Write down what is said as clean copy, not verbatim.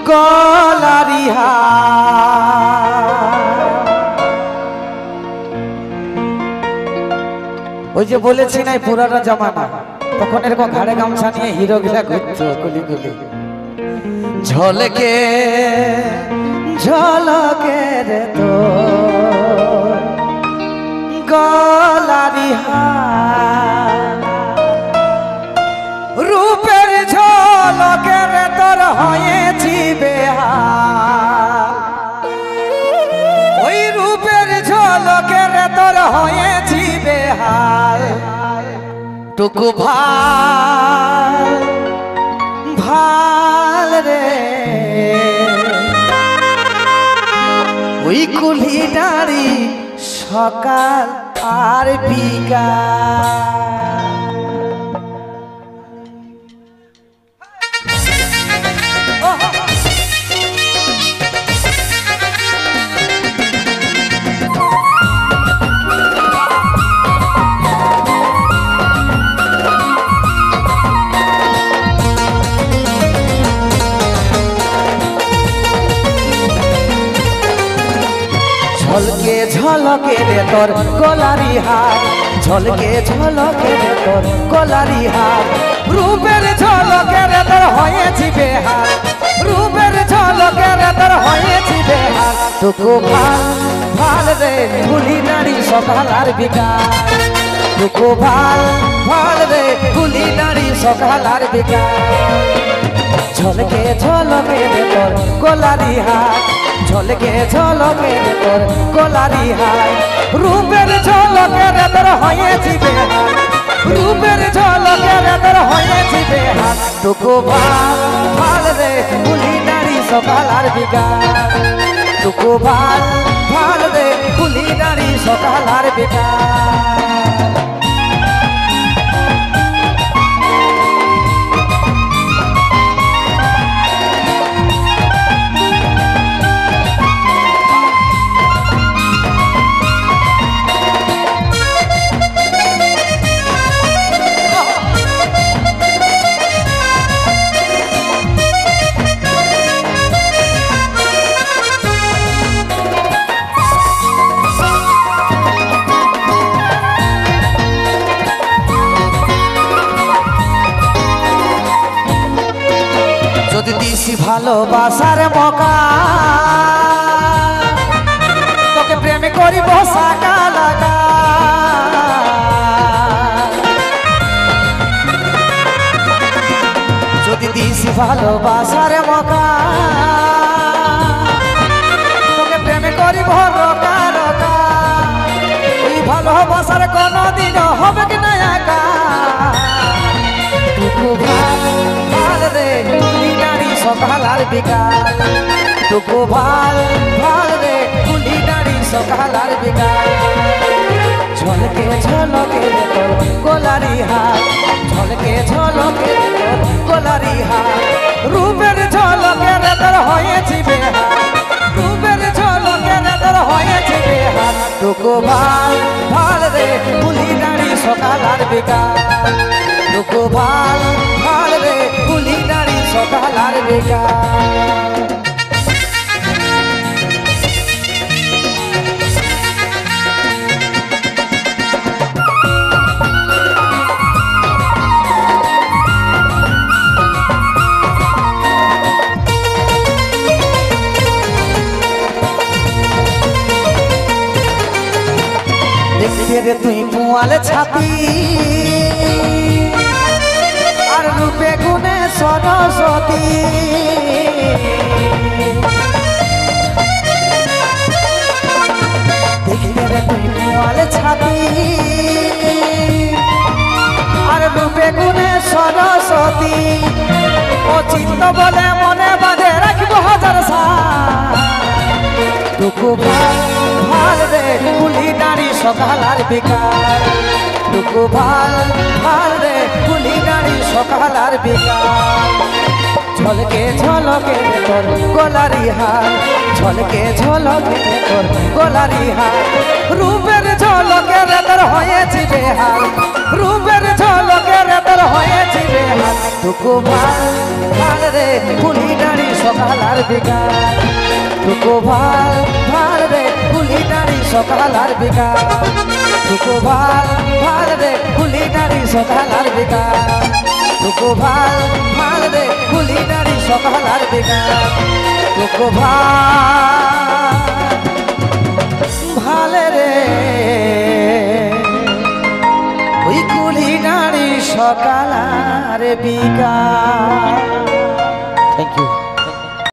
গলারি ওই যে বলেছি না পুরানো জামানা তখন এরকম ঘাড়ে গামছা নিয়ে হিরো গিলা ঘুরতো গুলি গুলি ঝলকে ঝলকে রে তো গলারি রূপের ঝলকে রে তোর হয়েছি বেহাল ওই রূপের ঝলকে রে তোর হয়েছি বেহাল টুকু ভাল ভাল রে ওই কুলি নারী সকাল আর বিকাল ঝলকে ঝলকে রে তোর গলারি হার ঝলকে ঝলকে রে তোর গলারি হার রূপের ঝলকে রে তোর হয়েছি বেহাল রূপের ঝলকে রে তোর হয়েছি বেহাল টুকু ভাল ভাল রে গুলি নারী সকাল আর বিকাল টুকু ভাল ভাল রে গুলি নারী সকাল আর বিকাল ঝলকে ঝলকে রে তোর গলারি হার ঝলকে ঝলকে রে তোর গলারি হার রূপের ঝলকে রে তোর হয়েছি বেহাল রূপের ঝলকে রে তোর হয়েছি বেহাল টুকু ভাল ভাল রে গুলি নারী সকাল আর বিকাল টুকু ভাল ভাল রে গুলি নারী সকাল আর বিকাল যদি দিছি ভালোবাসার মকা তোকে প্রেমে করিব সাকা লাগা যদি দিছি ভালোবাসার মকা তোকে প্রেমে করিব রকা রকা এই ভালোবাসার কোনদিন হবে কি না একা টুকু ভাল রে সকাল আর বিকাল টুকু ভাল ভাল রে গুলি নারী সকাল আর বিকাল ঝলকে ঝলকে রে তোর গলারি হার ঝলকে ঝলকে রে তোর গলারি হার রূপের ঝলকে রে তোর হয়েছি বেহাল রূপের ঝলকে রে তোর হয়েছি বেহাল টুকু ভাল ভাল রে গুলি নারী সকাল আর বিকাল টুকু ভাল ভাল রে গুলি নারী সকাল আর বিকাল দেখতে রে তুই পুয়ালে ছাতি আর রূপে গুণে সরস্বতী দেখতে রে তুই পুয়ালে ছাতি আর রূপে গুণে সরস্বতী ও চিত্ত বলে মনে বাঁধে রাখব হাজার সাল টুকু ভাল ভাল রে গুলি নারী সকাল আর বিকাল টুকু ভাল ভাল রে গুলি নারী সকাল আর বিকাল ঝলকে ঝলকে তোর গলারি হার ঝলকে ঝলকে তোর গলারি হার রূপের ঝলকে রে তোর হয়েছি বেহাল রূপের ঝলকে রে তোর হয়েছি বেহাল টুকু ভাল ভাল রে গুলি নারী সকাল সকাল আর বিকাল টুকু ভাল ভাল রে কুলি নারী সকাল আর বিকাল টুকু ভাল ভাল রে কুলি নারী সকাল আর বিকাল টুকু ভাল ভাল রে কুলি নারী সকাল আর বিকাল টুকু ভাল রে ওই কুলি নারী সকাল আর বিকাল।